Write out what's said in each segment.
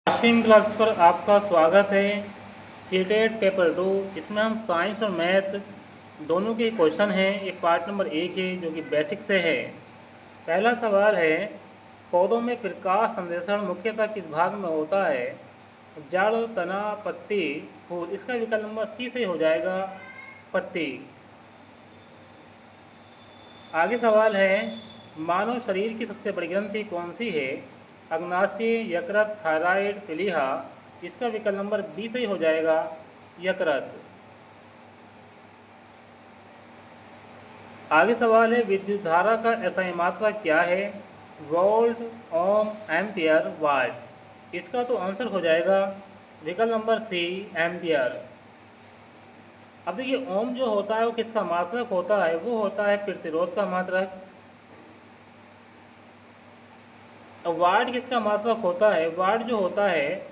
Stream class पर आपका स्वागत है। सीटेट पेपर 2 इसमें हम साइंस और मैथ दोनों के क्वेश्चन हैं। ये पार्ट नंबर 1 है जो कि बेसिक से है। पहला सवाल है, पौधों में प्रकाश संश्लेषण मुख्यतः किस भाग में होता है? जड़, तना, पत्ती, फूल। इसका विकल्प नंबर सी से हो जाएगा, पत्ती। आगे सवाल है, मानव शरीर की सबसे बड़ी ग्रंथि कौन सी है? अग्नाशय, यकृत, थायराइड, प्लीहा। इसका विकल्प नंबर बी सही हो जाएगा, यकृत। आगे सवाल है, विद्युत धारा का एसआई मात्रा क्या है? वोल्ट, ओम, एम्पियर, वाट। इसका तो आंसर हो जाएगा विकल्प नंबर सी, एम्पियर। अब देखिए, ओम जो होता है वो किसका मात्रक होता है? वो होता है प्रतिरोध का मात्रक। अब वाट किसका मात्रक होता है? वाट जो होता है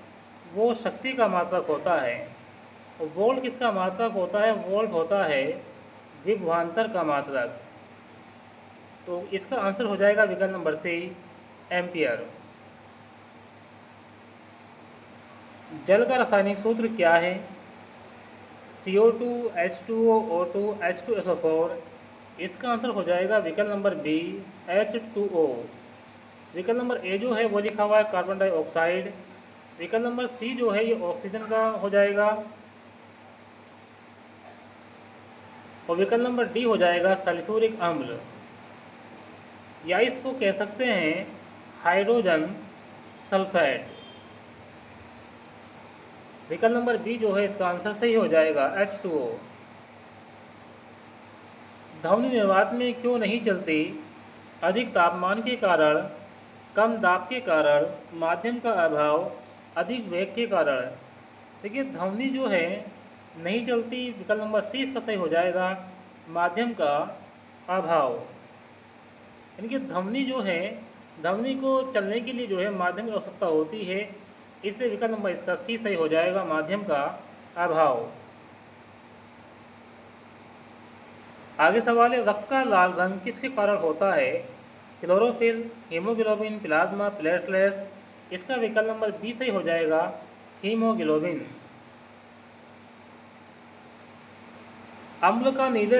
वो शक्ति का मात्रक होता है। और वोल्ट किसका मात्रक होता है? वोल्ट होता है विभवांतर का मात्रक। तो इसका आंसर हो जाएगा विकल्प नंबर सी, एम्पियर। जल का रासायनिक सूत्र क्या है? CO2, H2O, O2, H2SO4। इसका आंसर हो जाएगा विकल्प नंबर बी, H2O। विकल्प नंबर ए जो है वो लिखा हुआ है कार्बन डाइऑक्साइड। विकल्प नंबर सी जो है ये ऑक्सीजन का हो जाएगा। और विकल्प नंबर डी हो जाएगा सल्फ्यूरिक अम्ल, या इसको कह सकते हैं हाइड्रोजन सल्फाइड। विकल्प नंबर बी जो है इसका आंसर सही हो जाएगा, H2O। ध्वनि निर्वात में क्यों नहीं चलती? अधिक तापमान के कारण, कम दाब के कारण, माध्यम का अभाव, अधिक वेग के कारण। देखिए, ध्वनि जो है नहीं चलती, विकल्प नंबर सी इसका सही हो जाएगा, माध्यम का अभाव। यानी कि ध्वनि जो है, ध्वनि को चलने के लिए जो है माध्यम की आवश्यकता होती है, इसलिए विकल्प नंबर इसका सी सही हो जाएगा, माध्यम का अभाव। आगे सवाल है, रक्त का लाल रंग किसके कारण होता है? Chlorophyll, haemoglobin, plasma, platelets. इसका विकल्प नंबर बी सही हो जाएगा, हीमोग्लोबिन। अम्ल का नीले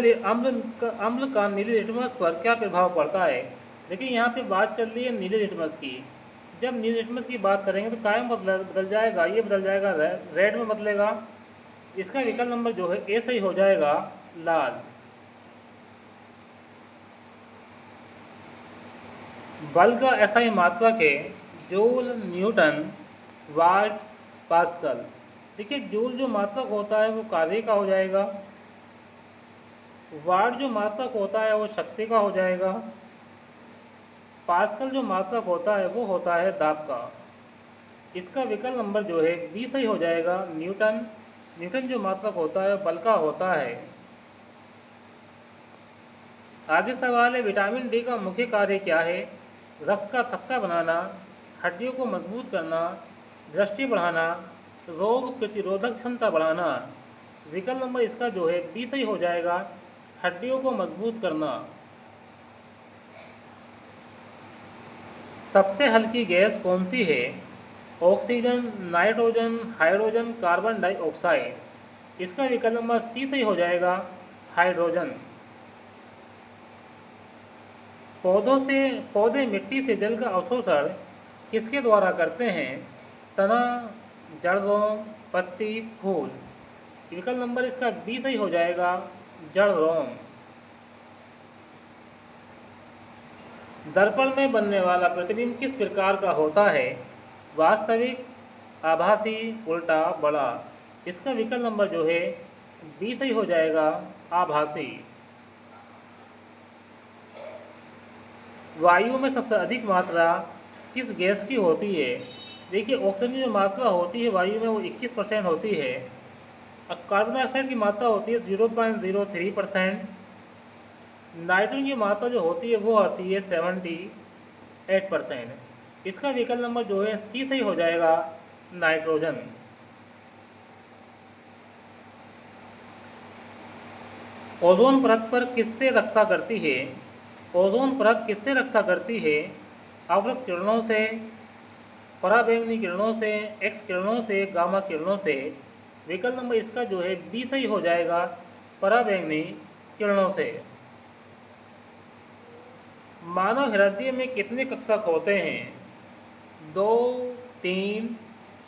लिटमस पर क्या प्रभाव पड़ता है? देखिए, यहाँ पे बात चल रही है नीले लिटमस की। जब नीले लिटमस की बात करेंगे तो कायम बदल जाएगा, ये बदल जाएगा, रेड में बदलेगा। इसका विकल्प नंबर जो है ए सही हो जाएगा, लाल। बल का एसआई मात्रक है जूल, न्यूटन, वाट, पास्कल। देखिए, जूल जो मात्रक होता है वो कार्य का हो जाएगा, वाट जो मात्रक होता है वो शक्ति का हो जाएगा, पास्कल जो मात्रक होता है वो होता है दाब का। इसका विकल्प नंबर जो है बी सही हो जाएगा, न्यूटन। न्यूटन जो मात्रक होता है बल का होता है। आगे सवाल है, विटामिन डी का मुख्य कार्य क्या है? रक्त का थक्का बनाना, हड्डियों को मजबूत करना, दृष्टि बढ़ाना, रोग प्रतिरोधक क्षमता बढ़ाना। विकल्प नंबर इसका जो है बी सही हो जाएगा, हड्डियों को मजबूत करना। सबसे हल्की गैस कौन सी है? Oxygen, nitrogen, hydrogen, carbon dioxide. इसका विकल्प नंबर सी सही हो जाएगा, हाइड्रोजन। पौधे मिट्टी से जल का अवशोषण किसके द्वारा करते हैं? तना, जड़ रोम, पत्ती, फूल। विकल्प नंबर इसका बी सही हो जाएगा, जड़ रोम। दर्पण में बनने वाला प्रतिबिंब किस प्रकार का होता है? वास्तविक, आभासी, उल्टा, बड़ा। इसका विकल्प नंबर जो है बी सही हो जाएगा, आभासी। वायु में सबसे अधिक मात्रा किस गैस की होती है? देखिए, ऑक्सीजन की जो मात्रा होती है वायु में वो 21% होती है, और कार्बन डाइऑक्साइड की मात्रा होती है 0.03%। नाइट्रोजन की मात्रा जो होती है वो आती है 78%। इसका विकल्प नंबर जो है सी सही हो जाएगा, नाइट्रोजन। ओजोन परत पर किससे रक्षा करती है? ओजोन परत किससे रक्षा करती है? अवरक्त किरणों से, पराबैंगनी किरणों से, एक्स किरणों से, गामा किरणों से। विकल्प नंबर इसका जो है बी सही हो जाएगा, पराबैंगनी किरणों से। मानव हृदय में कितने कक्षक होते हैं? 2, 3,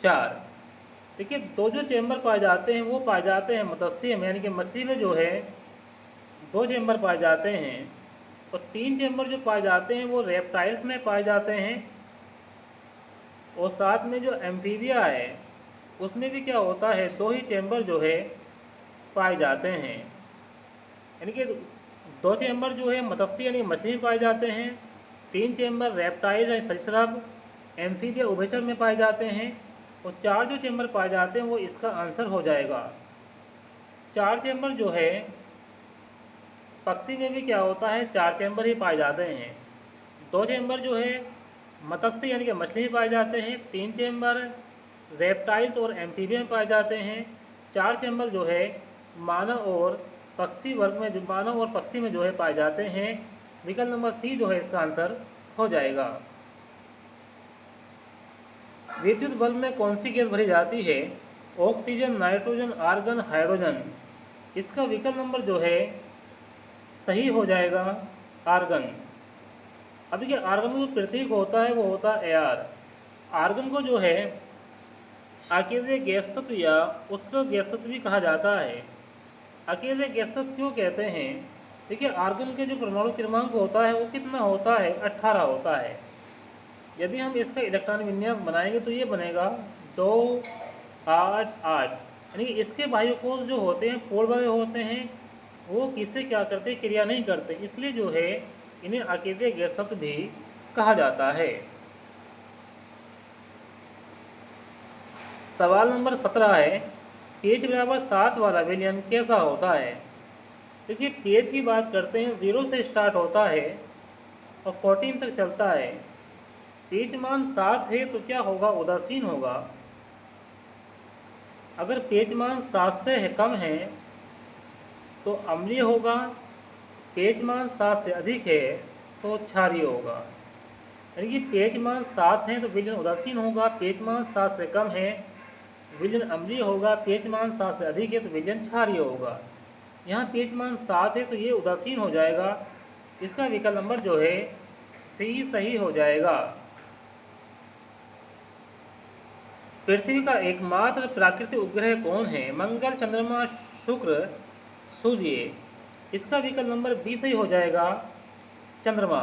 4। देखिए, दो जो चैम्बर पाए जाते हैं वो पाए जाते हैं मत्स्य में, यानी कि मछली में जो है दो चैम्बर पाए जाते हैं, और 3 चैम्बर जो पाए जाते हैं वो रेप्टाइल्स में पाए जाते हैं। और साथ में जो एम्फीबिया है उसमें भी क्या होता है, 2 ही चैम्बर जो है पाए जाते हैं। यानी कि 2 चैम्बर जो है मत्स्य यानी मछली में पाए जाते हैं, 3 चैम्बर रेप्टाइल यानी सरीसृप, एम्फीबिया उभयचर में पाए जाते हैं, और 4 जो चैम्बर पाए जाते हैं वो इसका आंसर हो जाएगा। 4 चैम्बर जो है पक्षी में भी क्या होता है, 4 चैम्बर ही पाए जाते हैं। 2 चैम्बर जो है मत्स्य यानी कि मछली में पाए जाते हैं, 3 चैम्बर रेप्टाइल्स और एम्फीबिया में पाए जाते हैं, 4 चैम्बर जो है मानव और पक्षी वर्ग में, जो मानव और पक्षी में जो है पाए जाते हैं। विकल्प नंबर सी जो है इसका आंसर हो जाएगा। विद्युत बल्ब में कौन सी गैस भरी जाती है? Oxygen, nitrogen, argon, hydrogen. इसका विकल्प नंबर जो है सही हो जाएगा आर्गन। अब देखिए, आर्गन का जो प्रतीक होता है वो होता है Ar। आर्गन को जो है अकेले गैस तत्व या उत्कृष्ट गैस तत्व भी कहा जाता है। अकेले गैस तत्व क्यों कहते हैं? देखिए, आर्गन के जो परमाणु क्रमांक होता है वो कितना होता है, 18 होता है। यदि हम इसका इलेक्ट्रॉन विन्यास बनाएंगे तो ये बनेगा 2, 8, 8। यानी कि इसके बाह्य कोश जो होते हैं पोल वाले होते हैं, वो किससे क्या करते, क्रिया नहीं करते, इसलिए जो है इन्हें अकेले गैस तत्व भी कहा जाता है। सवाल नंबर 17 है, pH बराबर 7 वाला विलयन कैसा होता है? देखिए, pH की बात करते हैं, 0 से स्टार्ट होता है और 14 तक चलता है। pH मान 7 है तो क्या होगा, उदासीन होगा। अगर pH मान 7 से कम है तो अम्लीय होगा, pH मान 7 से अधिक है तो क्षारीय होगा। यानी कि pH मान 7 है तो विलयन उदासीन होगा, pH मान 7 से कम है विलयन अम्लीय होगा, pH मान 7 से अधिक है तो विलयन क्षारीय होगा। यहाँ pH मान 7 है तो ये उदासीन हो जाएगा। इसका विकल्प नंबर जो है सी सही हो जाएगा। पृथ्वी का एकमात्र प्राकृतिक उपग्रह कौन है? मंगल, चंद्रमा, शुक्र, सूर्य। इसका विकल्प नंबर बी सही हो जाएगा, चंद्रमा।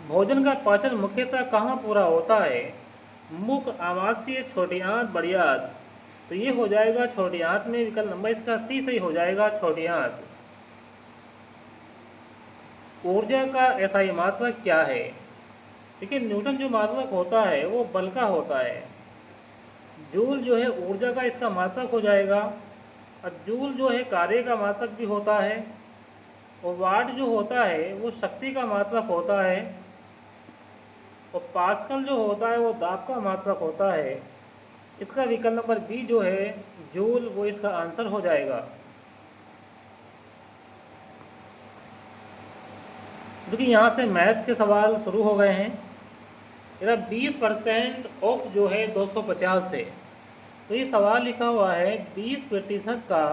भोजन का पाचन मुख्यतः कहाँ पूरा होता है? मुख, आमाशय, छोटी आंत, बड़ी आंत। तो ये हो जाएगा छोटी आंत में। विकल्प नंबर इसका सी सही हो जाएगा, छोटी आंत। ऊर्जा का एसआई मात्रक क्या है? देखिए, न्यूटन जो मात्रक होता है वो बल का होता है। जूल जो है ऊर्जा का इसका मात्रक हो जाएगा, और जूल जो है कार्य का मात्रक भी होता है, और वाट जो होता है वो शक्ति का मात्रक होता है, और पास्कल जो होता है वो दाब का मात्रक होता है। इसका विकल्प नंबर बी जो है जूल, वो इसका आंसर हो जाएगा। क्योंकि यहाँ से मैथ के सवाल शुरू हो गए हैं। मेरा 20% ऑफ जो है 250 है, तो ये सवाल लिखा हुआ है 20% का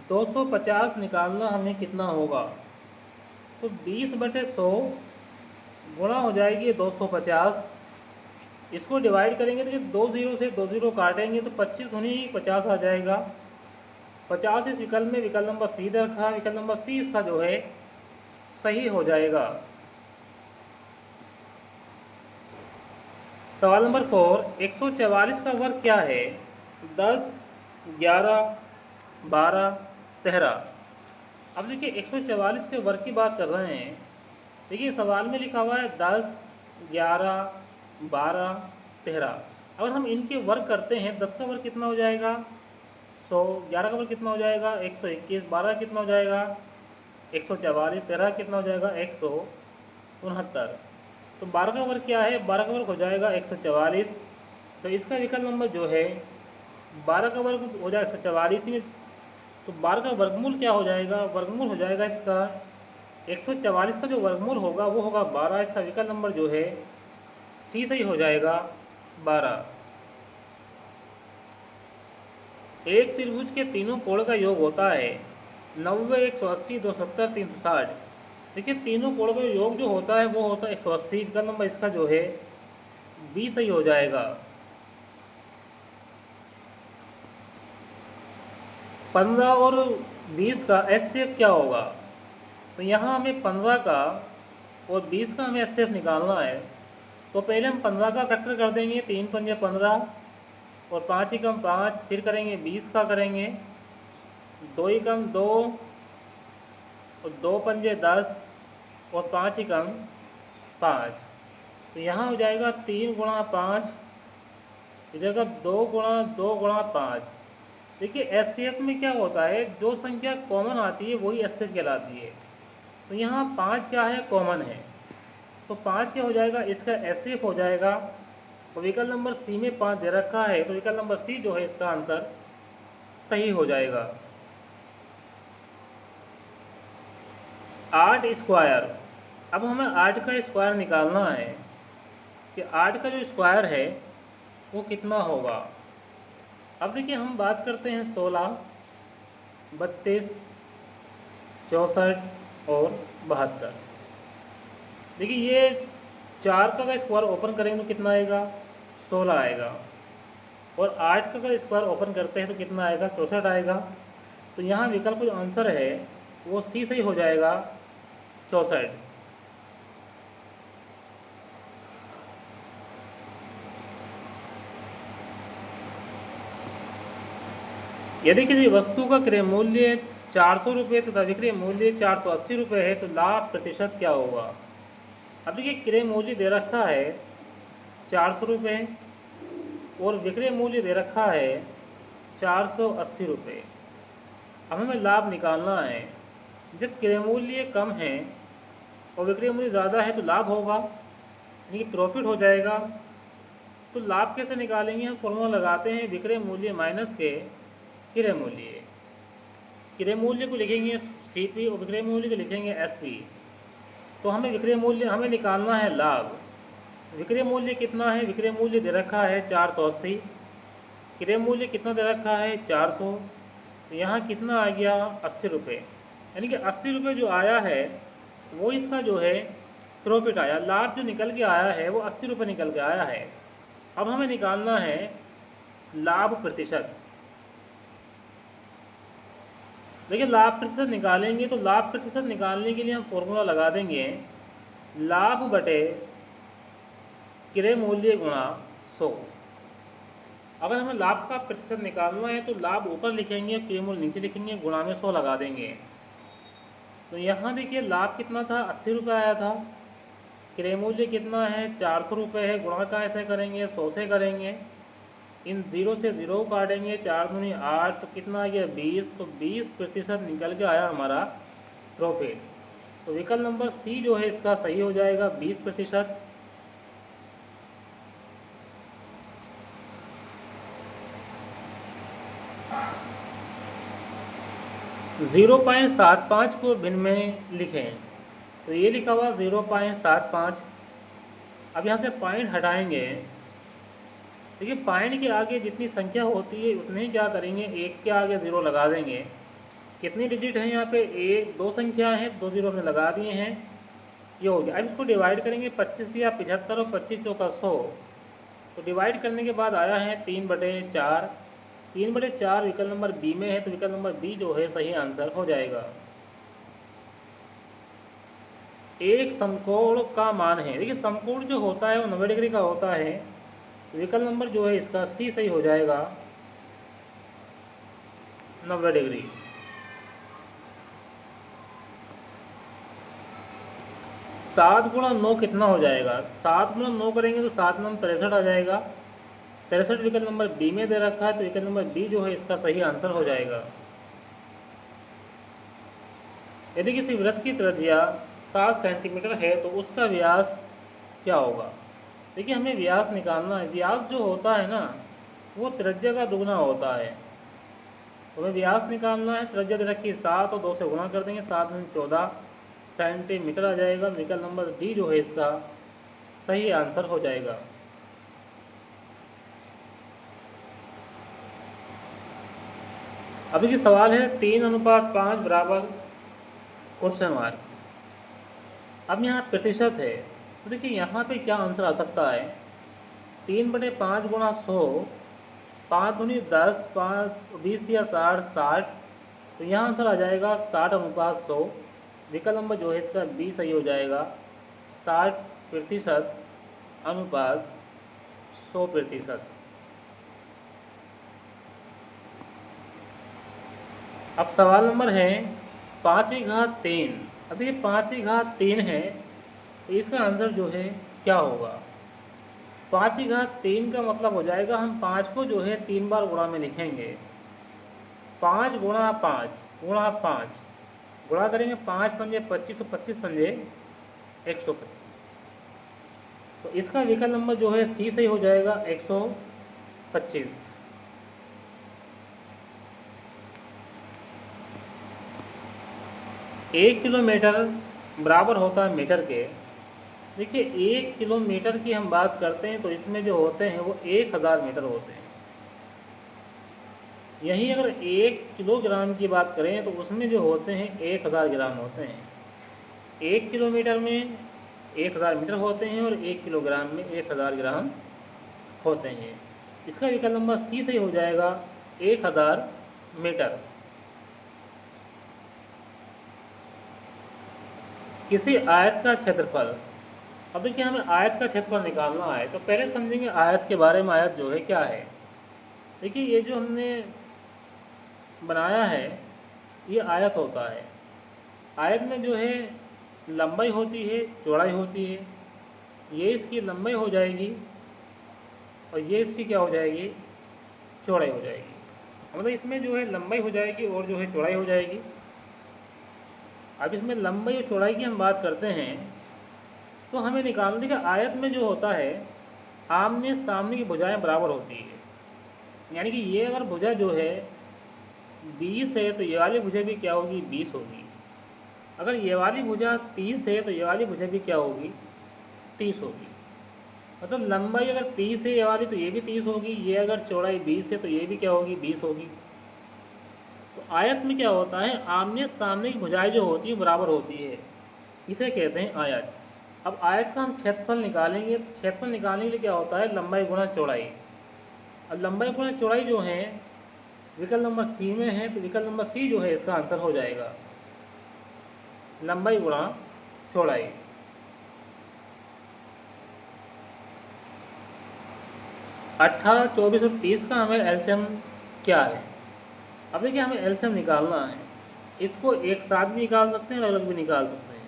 250 निकालना हमें कितना होगा? तो 20/100 गुणा हो जाएगी 250। इसको डिवाइड करेंगे तो 2 0 से 2 0 काटेंगे तो 25 दूनी 50 आ जाएगा। 50 इस विकल्प में विकल्प नंबर सी दे रखा है। विकल्प नंबर सी इसका जो है सही हो जाएगा। सवाल नंबर 4, 144 का वर्ग क्या है? 10, 11, 12, 13। अब देखिए, 144 के वर्ग की बात कर रहे हैं। देखिए, सवाल में लिखा हुआ है 10, 11, 12, 13। अगर हम इनके वर्ग करते हैं, 10 का वर्ग कितना हो जाएगा? 100, 11 का वर्ग कितना हो जाएगा? 121, 12 कितना हो जाएगा? 144, 13 कितना हो जाएगा? 169। तो 12 का वर्ग क्या है? 12 का वर्ग हो जाएगा 144। तो इसका विकल्प नंबर जो है 12 का वर्ग हो जाएगा 144 में। तो 12 का वर्गमूल क्या हो जाएगा? वर्गमूल हो जाएगा इसका 144 का जो वर्गमूल होगा वो होगा 12। इसका विकल्प नंबर जो है सी सही हो जाएगा 12। एक त्रिभुज के तीनों कोण का योग होता है 90, 180, 270, 360। देखिए तीनों कोण का योग जो होता है वो होता है 180। विकल्प नंबर इसका जो है बी सही हो जाएगा। 15 और 20 का एचसीएफ क्या होगा? तो यहाँ हमें 15 का और 20 का हमें एचसीएफ निकालना है। तो पहले हम 15 का फैक्टर कर देंगे, 3 पंजे 15 और 5 एकम 5, फिर करेंगे 20 का करेंगे, 2 एकम 2 और 2 पंजे 10 और 5 एकम 5। तो यहाँ हो जाएगा 3 गुणा 5, इधर 2 गुणा 2 गुणा 5। देखिए एचसीएफ में क्या होता है, जो संख्या कॉमन आती है वही एचसीएफ कहलाती है। तो यहाँ 5 क्या है, कॉमन है, तो 5 क्या हो जाएगा, इसका एचसीएफ हो जाएगा। तो विकल्प नंबर सी में 5 दे रखा है, तो विकल्प नंबर सी जो है इसका आंसर सही हो जाएगा। 8 स्क्वायर। अब हमें 8 का स्क्वायर निकालना है कि 8 का जो स्क्वायर है वो कितना होगा। अब देखिए हम बात करते हैं 16, 32, 64 और 72। देखिए ये 4 का अगर स्क्वायर ओपन करेंगे तो कितना आएगा, 16 आएगा, और 8 का अगर स्क्वायर ओपन करते हैं तो कितना आएगा, 64 आएगा। तो यहाँ विकल्प जो आंसर है वो सी सही हो जाएगा, 64। यदि किसी वस्तु का क्रय मूल्य 400 रुपये तथा विक्रय मूल्य 480 रुपये है तो लाभ प्रतिशत क्या होगा। अब देखिए क्रय मूल्य दे रखा है 400 रुपये और विक्रय मूल्य दे रखा है 480 रुपये। अब हमें लाभ निकालना है। जब क्रय मूल्य कम है और विक्रय मूल्य ज़्यादा है तो लाभ होगा, यानी कि प्रॉफिट हो जाएगा। तो लाभ कैसे निकालेंगे, हम फॉर्मूला लगाते हैं विक्रय मूल्य माइनस के क्रय मूल्य। क्रय मूल्य को लिखेंगे सीपी और विक्रय मूल्य को लिखेंगे एसपी। तो हमें विक्रय मूल्य हमें निकालना है लाभ। विक्रय मूल्य कितना है, विक्रय मूल्य दे रखा है 480, क्रय मूल्य कितना दे रखा है 400। तो यहाँ कितना आ गया, 80 रुपये, यानी कि 80 रुपये जो आया है वो इसका जो है प्रॉफिट आया। लाभ जो निकल के आया है वो 80 रुपये निकल के आया है। अब हमें निकालना है लाभ प्रतिशत। देखिए लाभ प्रतिशत निकालेंगे तो लाभ प्रतिशत निकालने के लिए हम फॉर्मूला लगा देंगे लाभ बटे क्रय मूल्य गुणा 100। अगर हमें लाभ का प्रतिशत निकालना है तो लाभ ऊपर लिखेंगे और क्रय मूल्य नीचे लिखेंगे, गुणा में 100 लगा देंगे। तो यहाँ देखिए लाभ कितना था, 80 रुपये आया था, क्रय मूल्य कितना है 400 रुपये है, गुणा का ऐसे करेंगे 100 से करेंगे, इन 0 से 0 काटेंगे, 4 दूनी 8, तो कितना आ गया 20। तो 20% निकल के आया हमारा प्रॉफिट। तो विकल्प नंबर सी जो है इसका सही हो जाएगा, 20%। 0.75 को भिन्न में लिखें। तो ये लिखा हुआ 0.75। अब यहाँ से पॉइंट हटाएंगे। देखिए पॉइंट के आगे जितनी संख्या होती है उतने ही क्या करेंगे, एक के आगे 0 लगा देंगे। कितनी डिजिट है यहाँ पे, एक, 2 संख्या है, 2 0 हमने लगा दिए हैं, ये हो गया। अब इसको डिवाइड करेंगे, 25 दिया 75 और 25 चौका 100। तो डिवाइड करने के बाद आया है 3/4। 3/4 विकल्प नंबर बी में है, तो विकल्प नंबर बी जो है सही आंसर हो जाएगा। एक समकोण का मान है। देखिए समकोण जो होता है वो 90 डिग्री का होता है, विकल्प नंबर जो है इसका सी सही हो जाएगा, 90 डिग्री। 7 गुणा 9 कितना हो जाएगा, 7 गुणा 9 करेंगे तो 7 9 63 आ जाएगा। 63 विकल्प नंबर बी में दे रखा है, तो विकल्प नंबर बी जो है इसका सही आंसर हो जाएगा। यदि किसी वृत्त की त्रिज्या 7 सेंटीमीटर है तो उसका व्यास क्या होगा। देखिए हमें व्यास निकालना है। व्यास जो होता है ना वो त्रिज्या का दुगना होता है। तो हमें व्यास निकालना है, त्रिज्या दे रखी 7 और 2 से गुणा कर देंगे, 7 दूनी 14, सेंटीमीटर आ जाएगा। विकल्प नंबर डी जो है इसका सही आंसर हो जाएगा। अब देखिए सवाल है 3:5 बराबर क्वेश्चन मार्क। अब यहाँ प्रतिशत है, तो देखिए यहाँ पे क्या आंसर आ सकता है। 3/5 गुणा 100, 5×10, 5 20 दिया 60, 60। तो यहाँ आंसर आ जाएगा 60:100। विकल्प नंबर जो है इसका बी सही हो जाएगा। 60% अनुपात 100%। अब सवाल नंबर है 5×3। अब देखिए 5×3 है, तो इसका आंसर जो है क्या होगा। 5×3 का मतलब हो जाएगा, हम 5 को जो है 3 बार गुणा में लिखेंगे। 5×5 गुणा करेंगे, 5×5 = 25, तो 25×5 = 125। तो इसका विकल्प नंबर जो है सी सही हो जाएगा, 125। 1 किलोमीटर बराबर होता है मीटर के। देखिए 1 किलोमीटर की हम बात करते हैं तो इसमें जो होते हैं वो 1000 मीटर होते हैं। यहीं अगर 1 किलोग्राम की बात करें तो उसमें जो होते हैं 1000 ग्राम होते हैं। 1 किलोमीटर में 1000 मीटर होते हैं और 1 किलोग्राम में 1000 ग्राम होते हैं। इसका विकल्प नंबर सी सही हो जाएगा, 1000 मीटर। किसी आयत का क्षेत्रफल। अब देखिए हमें आयत का क्षेत्रफल निकालना है, तो पहले समझेंगे आयत के बारे में। आयत जो है क्या है। देखिए ये जो हमने बनाया है ये आयत होता है। आयत में जो है लंबाई होती है, चौड़ाई होती है। ये इसकी लंबाई हो जाएगी और ये इसकी क्या हो जाएगी, चौड़ाई हो जाएगी। मतलब इसमें जो है लंबाई हो जाएगी और जो है चौड़ाई हो जाएगी। अब इसमें लंबाई और चौड़ाई की हम बात करते हैं तो हमें निकालने का, आयत में जो होता है आमने सामने की भुजाएं बराबर होती है। यानी कि ये अगर भुजा जो है 20 है तो ये वाली भुजा भी क्या होगी, 20 होगी। अगर ये वाली भुजा 30 है तो ये वाली भुजा भी क्या होगी, 30 होगी। मतलब लंबाई अगर 30 है ये वाली तो ये भी 30 होगी। ये अगर चौड़ाई 20 है तो ये भी क्या होगी, 20 होगी। तो आयत में क्या होता है, आमने सामने की भुजाएं जो होती है बराबर होती है, इसे कहते हैं आयत। अब आयत का हम क्षेत्रफल निकालेंगे। क्षेत्रफल निकालने के लिए क्या होता है, लंबाई गुणा चौड़ाई। अब लंबाई गुणा चौड़ाई जो है विकल्प नंबर सी में है, तो विकल्प नंबर सी जो है इसका आंसर हो जाएगा, लंबाई गुणा चौड़ाई। अट्ठारह, 24 और 30 का हमें एलसीएम क्या है। अब देखिए हमें एलसीएम निकालना है। इसको एक साथ भी निकाल सकते हैं, अलग अलग भी निकाल सकते हैं।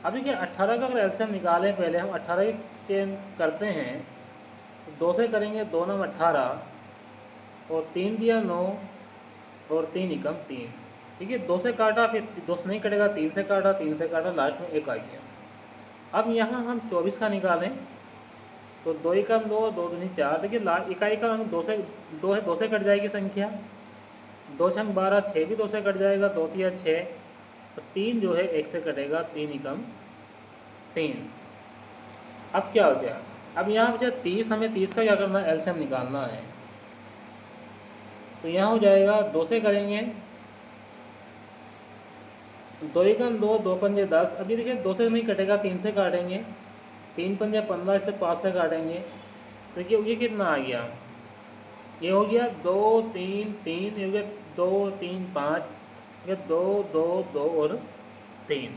अब देखिए 18 का अगर एलसीएम निकालें, पहले हम 18 के करते हैं तो 2 से करेंगे, 2 9 18 और 3 दिया 9 और 3 एकम 3। ठीक है, 2 से काटा, फिर 2 से नहीं कटेगा, 3 से काटा, 3 से काटा, लास्ट में 1 आ गया। अब यहाँ हम 24 का निकालें तो 2 एकम 2, 2 दूनी 4। देखिए इकाई का अंक 2 से 2 है, 2 से कट जाएगी संख्या। 2 छंग 12, 6 भी 2 से कट जाएगा, 2 तिया 6। तो 3 जो है 1 से कटेगा, 3 एकम 3। अब क्या हो गया, अब यहाँ बचा 30। हमें 30 का क्या करना है, एलसीएम निकालना है। तो यहाँ हो जाएगा, 2 से करेंगे, 2 एकम 2, 2 पंजे 10। अभी देखिए 2 से नहीं कटेगा, 3 से काटेंगे, 3 पंजे 15, इसे 5 से काटेंगे। तो ये कितना आ गया, ये हो गया 2 3 3, ये हो गया 2 3 5, ये 2 2 2 और 3।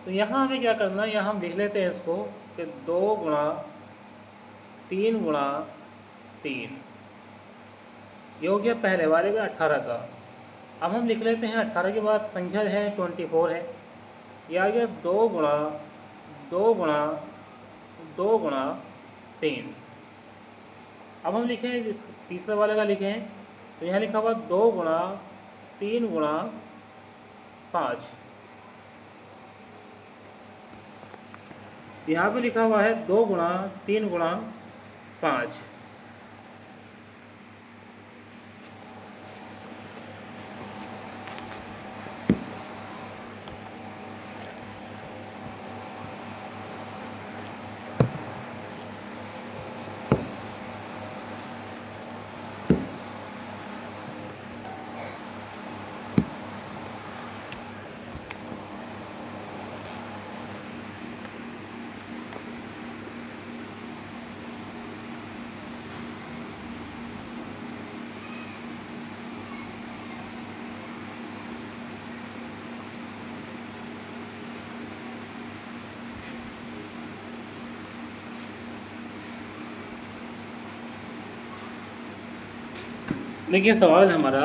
तो यहाँ हमें क्या करना है, यहाँ हम लिख लेते हैं इसको कि 2 गुणा 3 गुणा 3। ये हो गया पहले वाले का 18 का। अब हम लिख लेते हैं 18 के बाद संख्या है 24 है। ये आ गया 2 गुणा 2 गुणा 2 गुणा 3। अब हम लिखें इस तीसरे वाले का लिखें, तो यहाँ लिखा हुआ 2 गुणा 3 गुणा 5। यहाँ पे लिखा हुआ है 2 गुणा 3 गुणा 5। देखिए सवाल है हमारा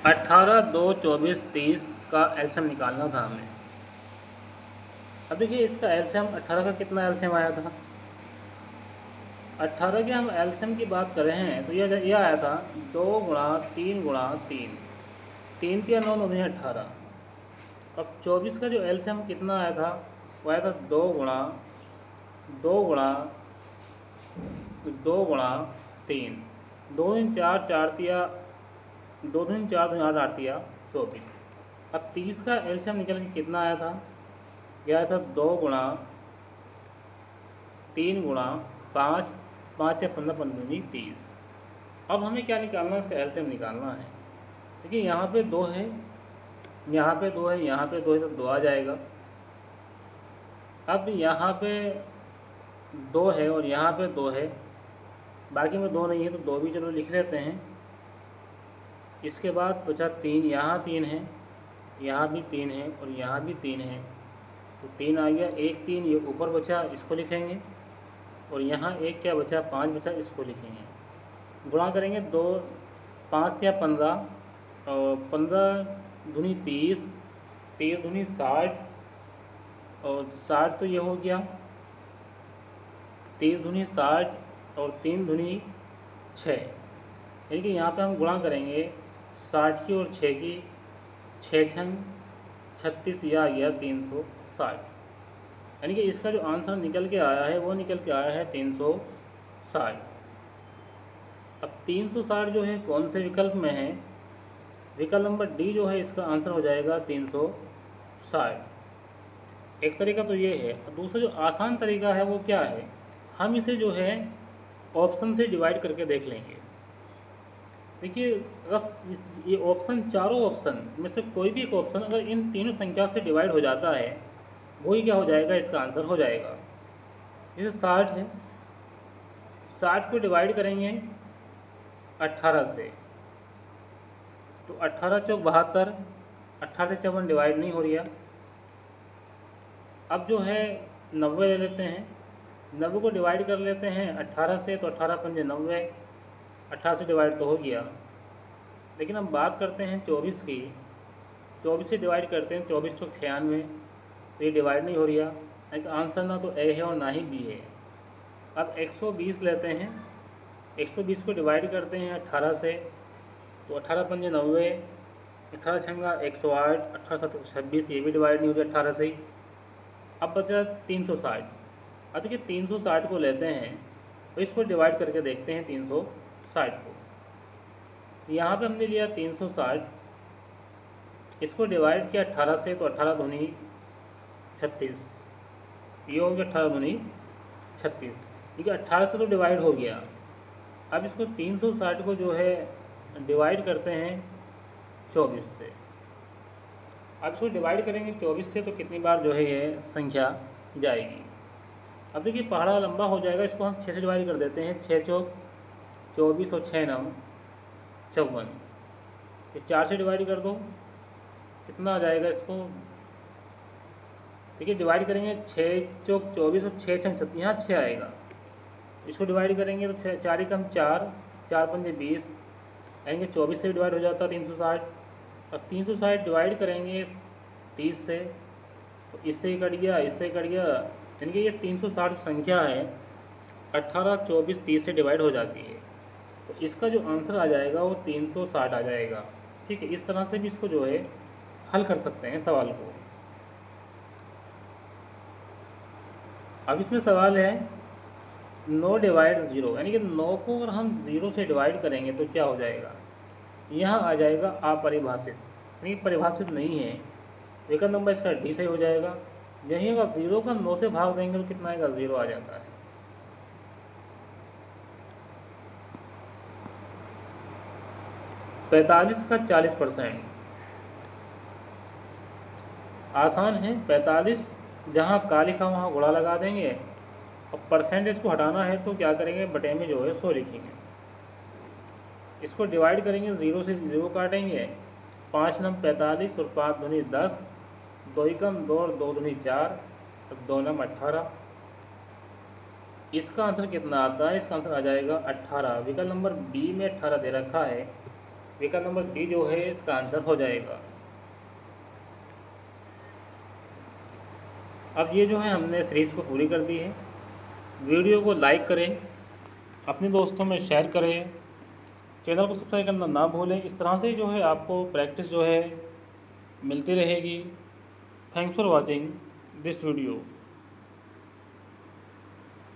18, 2, 24, 30 का एलसीएम निकालना था हमें। अब देखिए इसका एलसीएम 18 का कितना एलसीएम आया था। 18 के हम एलसीएम की बात कर रहे हैं तो यह आया था 2 गुणा 3 गुणा 3, 3 3 9 9 18। अब 24 का जो एलसीएम कितना आया था वो आया था 2 गुणा 2 गुणा 2 गुणा 3, 2 दिन 4 4 तिया 2 दिन 4 दिन 8 8 तिया 24। अब 30 का एलसीएम निकल के कितना आया था, यह आया था 2 गुणा 3 गुणा 5, 5 या 15 15 30। अब हमें क्या निकालना है, इसका एलसीएम निकालना है। देखिए यहाँ पे 2 है, यहाँ पे 2 है, यहाँ पे 2 है तो 2 आ जाएगा। अब यहाँ पे 2 है और यहाँ पे 2 है, बाकी में 2 नहीं है तो 2 भी चलो लिख लेते हैं। इसके बाद बचा 3, यहाँ 3 है, यहाँ भी 3 है और यहाँ भी 3 है तो 3 आ गया। 1 3 ये ऊपर बचा, इसको लिखेंगे और यहाँ 1 क्या बचा, 5 बचा, इसको लिखेंगे। गुणा करेंगे 2 5 या 15 और 15 दूनी 30, 30 दूनी 60 और 60 तो ये हो गया 30 दूनी 60 और 3 दूनी 6। यानी कि यहाँ पे हम गुणा करेंगे 60 की और 6 की, 6 छंग 36, यह आ गया 360। यानी कि इसका जो आंसर निकल के आया है वो निकल के आया है 360। अब 360 जो है कौन से विकल्प में है, विकल्प नंबर डी जो है इसका आंसर हो जाएगा 360। एक तरीका तो ये है। दूसरा जो आसान तरीका है वो क्या है, हम इसे जो है ऑप्शन से डिवाइड करके देख लेंगे। देखिए अगर ये ऑप्शन, चारों ऑप्शन में से कोई भी एक ऑप्शन अगर इन तीनों संख्या से डिवाइड हो जाता है, वही क्या हो जाएगा, इसका आंसर हो जाएगा। जैसे 60 है, 60 को डिवाइड करेंगे 18 से तो 18 चौक 72, 18 से 54 डिवाइड नहीं हो रही है। अब जो है 90 ले लेते हैं, 90 को डिवाइड कर लेते हैं 18 से तो 18 पंजे 90, 18 से डिवाइड तो हो गया। लेकिन अब बात करते हैं 24 की, 24 से डिवाइड करते हैं 24 चौक 96 तो ये डिवाइड नहीं हो रही है। एक आंसर ना तो ए है और ना ही बी है। अब 120 लेते हैं, 120 को डिवाइड करते हैं 18 से तो 18 पंजे 90, 18 छंगा 108, 18 7 26, ये भी डिवाइड नहीं हो रही 18 से ही। अब बचा 360। अब देखिए 360 को लेते हैं तो इसको डिवाइड करके देखते हैं 360 को। यहाँ पे हमने लिया 360, इसको डिवाइड किया 18 से तो 18 दूनी 36, ये हो गया 18 दूनी 36। ठीक है, 18 से तो डिवाइड हो गया। अब इसको 360 को जो है डिवाइड करते हैं 24 से। अब इसको डिवाइड करेंगे 24 से तो कितनी बार जो है ये संख्या जाएगी। अब देखिए पहाड़ा लंबा हो जाएगा, इसको हम 6 से डिवाइड कर देते हैं। 6 चौक 24 और 6 9 54, ये 4 से डिवाइड कर दो, कितना आ जाएगा इसको। देखिए डिवाइड करेंगे 6 चौक 24 और 6 छंग 36, यहाँ 6 आएगा। इसको डिवाइड करेंगे तो 4 ही कम 4, 4 पंजे 20, यानी कि 24 से डिवाइड हो जाता है 360। अब 360 डिवाइड करेंगे 30 से तो इससे ही कट गया, इससे ही कट गया, यानी कि ये 360 संख्या है 18 24 30 से डिवाइड हो जाती है। तो इसका जो आंसर आ जाएगा वो 360 आ जाएगा। ठीक है, इस तरह से भी इसको जो है हल कर सकते हैं सवाल को। अब इसमें सवाल है 9 डिवाइड 0, यानी कि 9 को अगर हम 0 से डिवाइड करेंगे तो क्या हो जाएगा, यहाँ आ जाएगा अपरिभाषित, यानी कि परिभाषित नहीं है। विकल्प नंबर इसका डी सही हो जाएगा। यहीं अगर 0 का 9 से भाग देंगे तो कितना आएगा, 0 आ जाता है। 45 का 40%, आसान है। 45 जहाँ का लिखा वहाँ गुणा लगा देंगे और परसेंटेज को हटाना है तो क्या करेंगे, बटे में जो है 100 लिखेंगे। इसको डिवाइड करेंगे 0 से 0 काटेंगे, 5 नम 45 और 5 दूनी 10, 2 एकम 2 और 2 दूनी 4 और 2 नम 18। इसका आंसर कितना आता है? इसका आंसर आ जाएगा 18। विकल्प नंबर बी में 18 दे रखा है, विकल्प नंबर बी जो है इसका आंसर हो जाएगा। अब ये जो है हमने सीरीज़ को पूरी कर दी है। वीडियो को लाइक करें, अपने दोस्तों में शेयर करें, चैनल को सब्सक्राइब करना ना भूलें। इस तरह से जो है आपको प्रैक्टिस जो है मिलती रहेगी। Thanks for watching this video.